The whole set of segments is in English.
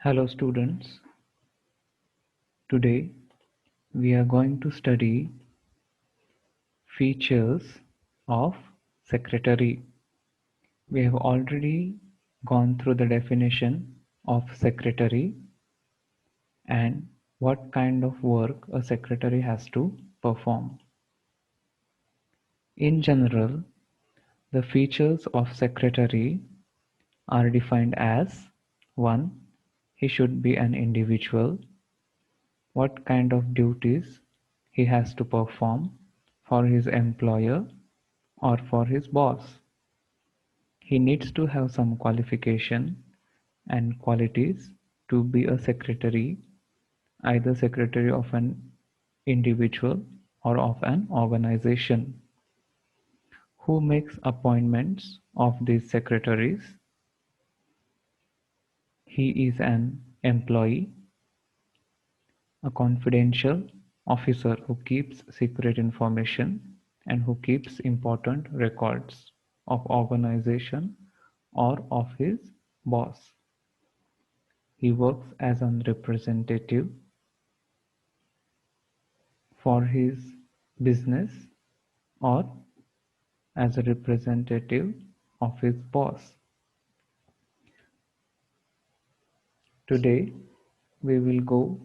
Hello students, today we are going to study features of secretary. We have already gone through the definition of secretary and what kind of work a secretary has to perform. In general, the features of secretary are defined as 1. He should be an individual. What kind of duties he has to perform for his employer or for his boss. He needs to have some qualification and qualities to be a secretary, either secretary of an individual or of an organization. Who makes appointments of these secretaries? He is an employee, a confidential officer who keeps secret information and who keeps important records of organization or of his boss. He works as a representative for his business or as a representative of his boss. Today we will go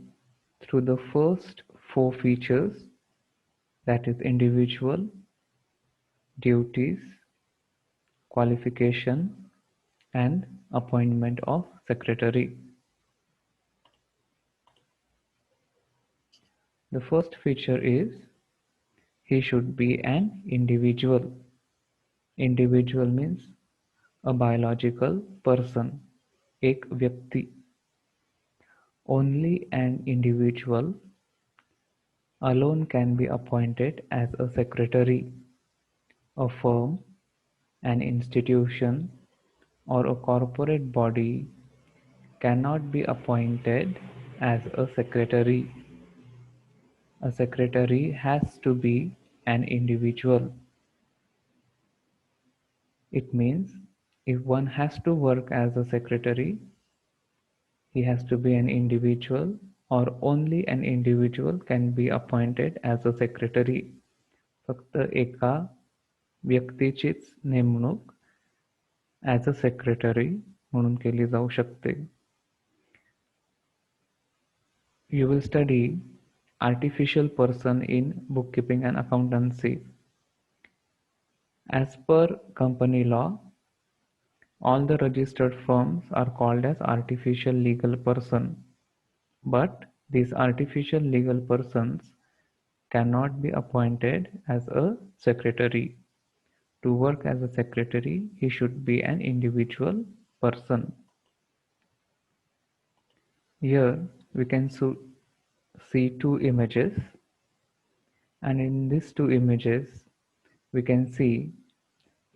through the first four features, that is individual, duties, qualification and appointment of secretary. The first feature is he should be an individual. Individual means a biological person, एक व्यक्ति. Only an individual alone can be appointed as a secretary. A firm, an institution, or a corporate body cannot be appointed as a secretary. A secretary has to be an individual. It means if one has to work as a secretary, he has to be an individual or only an individual can be appointed as a secretary. फक्त एका व्यक्तीचीच नेमणूक as a secretary म्हणून केली जाऊ शकते. You will study artificial person in bookkeeping and accountancy. As per company law, all the registered firms are called as artificial legal person, but these artificial legal persons cannot be appointed as a secretary. To work as a secretary, he should be an individual person. Here we can see two images, and in these two images we can see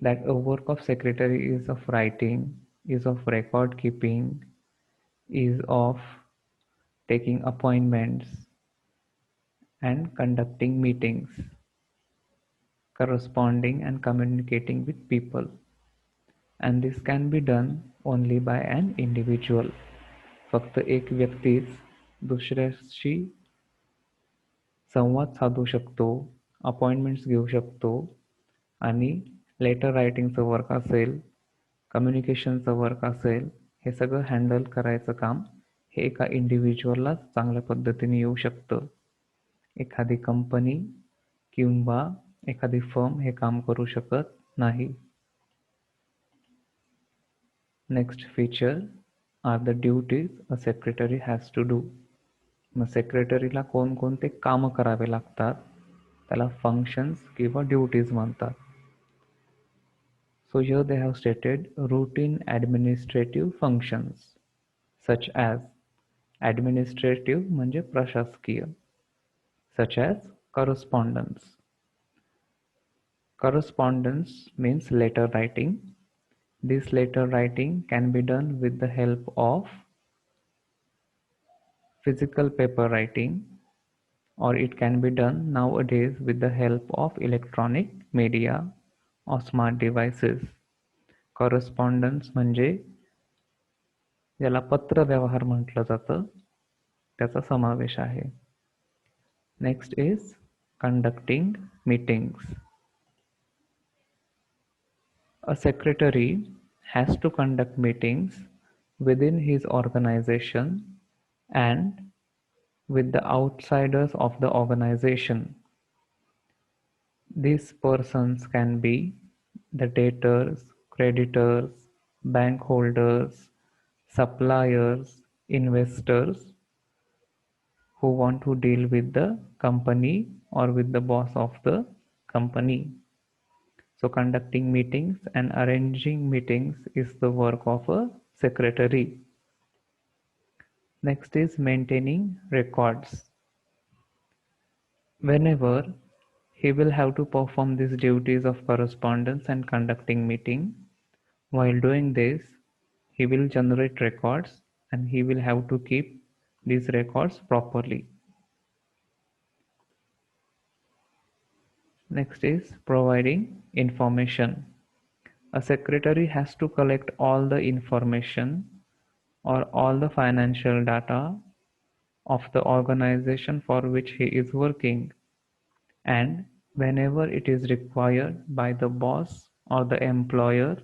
that a work of secretary is of writing, is of record keeping, is of taking appointments and conducting meetings, corresponding and communicating with people, and this can be done only by an individual. फक्त एक व्यक्तीच दुसऱ्याशी संवाद साधू शकतो, appointments घेऊ शकतो आणि लेटर रायटिंगचं वर्क असेल, कम्युनिकेशनचं वर्क असेल, हे सगळं हँडल करायचं काम हे एका इंडिव्हिज्युअललाच चांगल्या पद्धतीने येऊ शकतं. एखादी कंपनी किंवा एखादी फर्म हे काम करू शकत नाही. Next feature are the duties a secretary has to do. मग सेक्रेटरीला कोणकोणते कामं करावे लागतात त्याला functions किंवा duties म्हणतात. So here they have stated routine administrative functions such as administrative म्हणजे प्रशासकीय, such as correspondence. Correspondence means letter writing. This letter writing can be done with the help of physical paper writing, or it can be done nowadays with the help of electronic media or smart devices. Correspondence म्हणजे ज्याला पत्र व्यवहार म्हटलं जातं त्याचा समावेश आहे. Next is conducting meetings. A secretary has to conduct meetings within his organization and with the outsiders of the organization. These persons can be the debtors, creditors, bank holders, suppliers, investors who want to deal with the company or with the boss of the company. So conducting meetings and arranging meetings is the work of a secretary. Next is maintaining records. Whenever he will have to perform these duties of correspondence and conducting meeting, while doing this, he will generate records and he will have to keep these records properly. Next is providing information. A secretary has to collect all the information or all the financial data of the organization for which he is working, and whenever it is required by the boss or the employer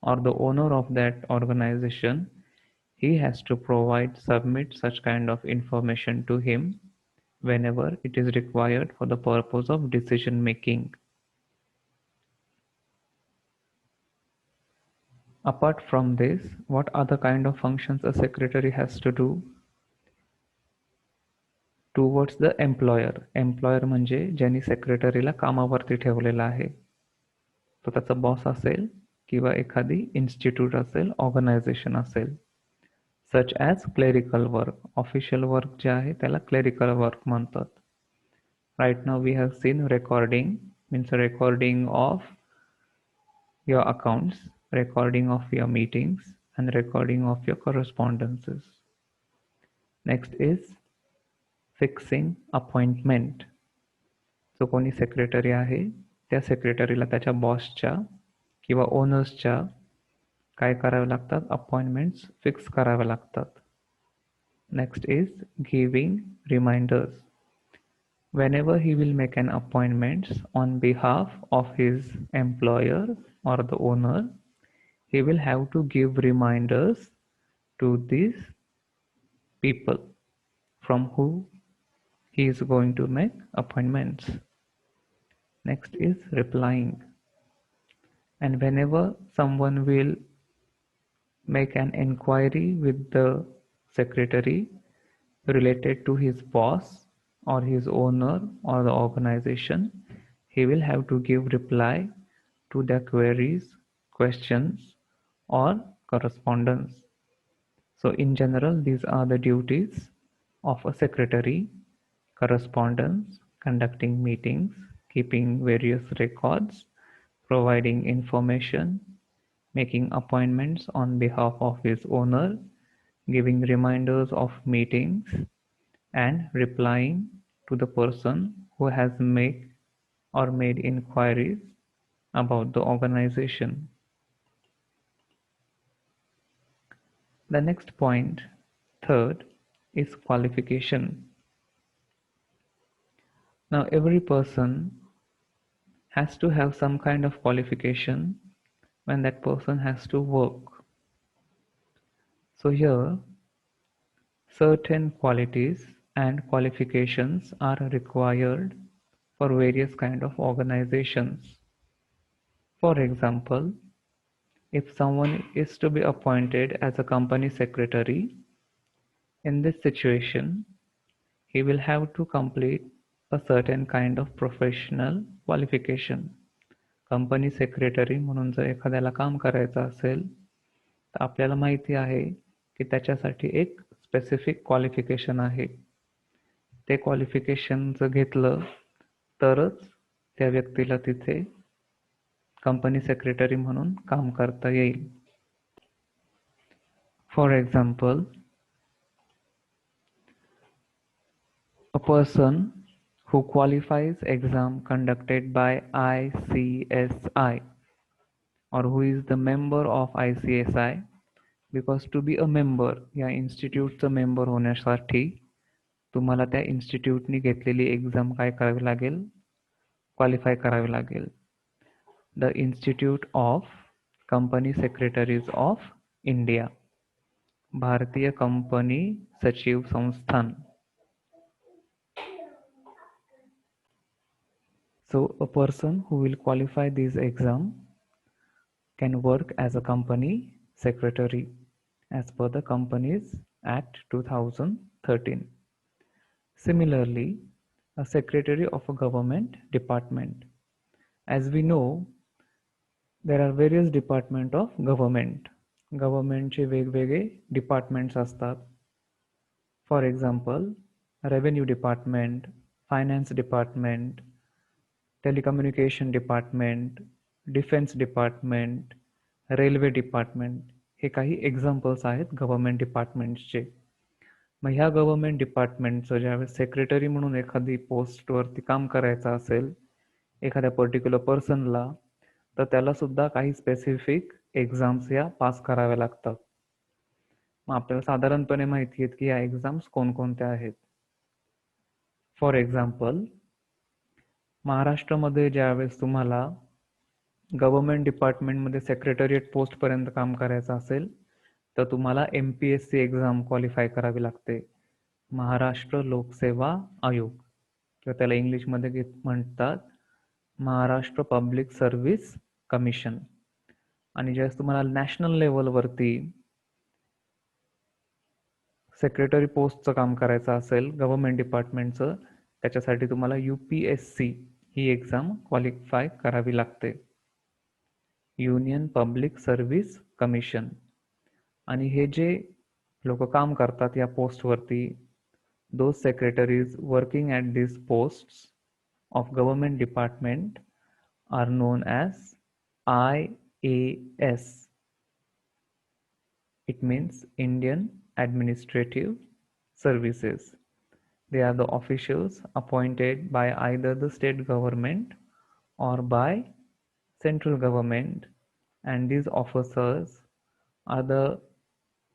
or the owner of that organization, he has to submit such kind of information to him whenever it is required for the purpose of decision making. Apart from this, what other kind of functions a secretary has to do towards the employer? Employer म्हणजे ज्यांनी सेक्रेटरीला कामावरती ठेवलेला आहे, तो त्याचा boss असेल किंवा एखादी इन्स्टिट्यूट असेल, ऑर्गनायझेशन असेल. Such as clerical work. Official work जे आहे त्याला क्लेरिकल वर्क म्हणतात. Right now we have seen recording means recording of your accounts, recording of your meetings, and recording of your correspondences. Next is fixing appointment. जो कोणी secretary आहे त्या सेक्रेटरीला त्याच्या बॉसच्या किंवा ओनर्सच्या काय करावे लागतात? अपॉइंटमेंट्स फिक्स करावे लागतात. Next is giving reminders. Whenever he will make an appointment on behalf of his employer or the owner, he will have to give reminders to these people from who he is going to make appointments. Next is replying. And whenever someone will make an inquiry with the secretary related to his boss or his owner or the organization, he will have to give reply to their queries, questions, or correspondence. So in general, these are the duties of a secretary: correspondence, conducting meetings, keeping various records, providing information, making appointments on behalf of his owner, giving reminders of meetings, and replying to the person who has made inquiries about the organization. The next point, third, is qualification. Now every person has to have some kind of qualification when that person has to work. So here certain qualities and qualifications are required for various kind of organizations. For example, if someone is to be appointed as a company secretary, in this situation, he will have to complete a certain kind of professional qualification. Company secretary म्हणून जर एखाद्याला काम करायचं असेल तर आपल्याला माहिती आहे की त्याच्यासाठी एक स्पेसिफिक क्वालिफिकेशन आहे. ते क्वालिफिकेशन जर घेतलं तरच त्या व्यक्तीला तिथे कंपनी सेक्रेटरी म्हणून काम करता येईल. For example, a person who qualifies exam conducted by ICSI or who is the member of ICSI because to be a member, या इन्स्टिट्यूटचं मेंबर होण्यासाठी तुम्हाला त्या इन्स्टिट्यूटनी घेतलेली एक्झाम काय करावी लागेल, क्वालिफाय करावी लागेल. The institute of company secretaries of India, भारतीय कंपनी सचिव संस्थान. So a person who will qualify this exam can work as a company secretary as per the Companies Act 2013. Similarly, a secretary of a government department. As we know, there are various department of government. गव्हर्नमेंटचे वेगवेगळे departments असतात. For example, revenue department, finance department, telecommunication department, defence department, railway department, हे काही examples आहेत government डिपार्टमेंट्सचे. मग ह्या government डिपार्टमेंटचं ज्यावेळेस secretary म्हणून एखादी पोस्टवरती काम करायचं असेल एखाद्या पर्टिक्युलर पर्सनला, तर त्याला सुद्धा काही स्पेसिफिक एक्झाम्स या पास कराव्या लागतात. मग आपल्याला साधारणपणे माहिती आहेत की या एक्झाम्स कोणकोणत्या आहेत. फॉर एक्झाम्पल, महाराष्ट्रामध्ये ज्यावेळेस तुम्हाला गव्हर्नमेंट डिपार्टमेंटमध्ये सेक्रेटरिएट पोस्टपर्यंत काम करायचं असेल तर तुम्हाला MPSC एक्झाम क्वालिफाय करावी लागते. महाराष्ट्र लोकसेवा आयोग, किंवा त्याला इंग्लिशमध्ये म्हणतात महाराष्ट्र पब्लिक सर्व्हिस कमिशन. आणि ज्यावेळेस तुम्हाला नॅशनल लेवलवरती सेक्रेटरी पोस्टचं काम करायचं असेल गव्हर्नमेंट डिपार्टमेंटचं, त्याच्यासाठी तुम्हाला UPSC ही एक्झाम क्वालिफाय करावी लागते, युनियन पब्लिक सर्व्हिस कमिशन. आणि हे जे लोक काम करतात या पोस्टवरती, those secretaries working at these posts of government department are known as IAS. It means Indian Administrative Services. They are the officials appointed by either the state government or by central government, and these officers are the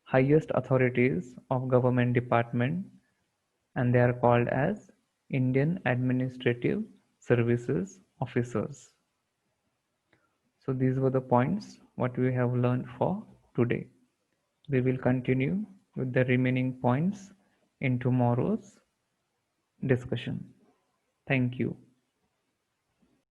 highest authorities of government department, and they are called as Indian Administrative Services officers. So these were the points what we have learned for today. We will continue with the remaining points in tomorrow's discussion. Thank you.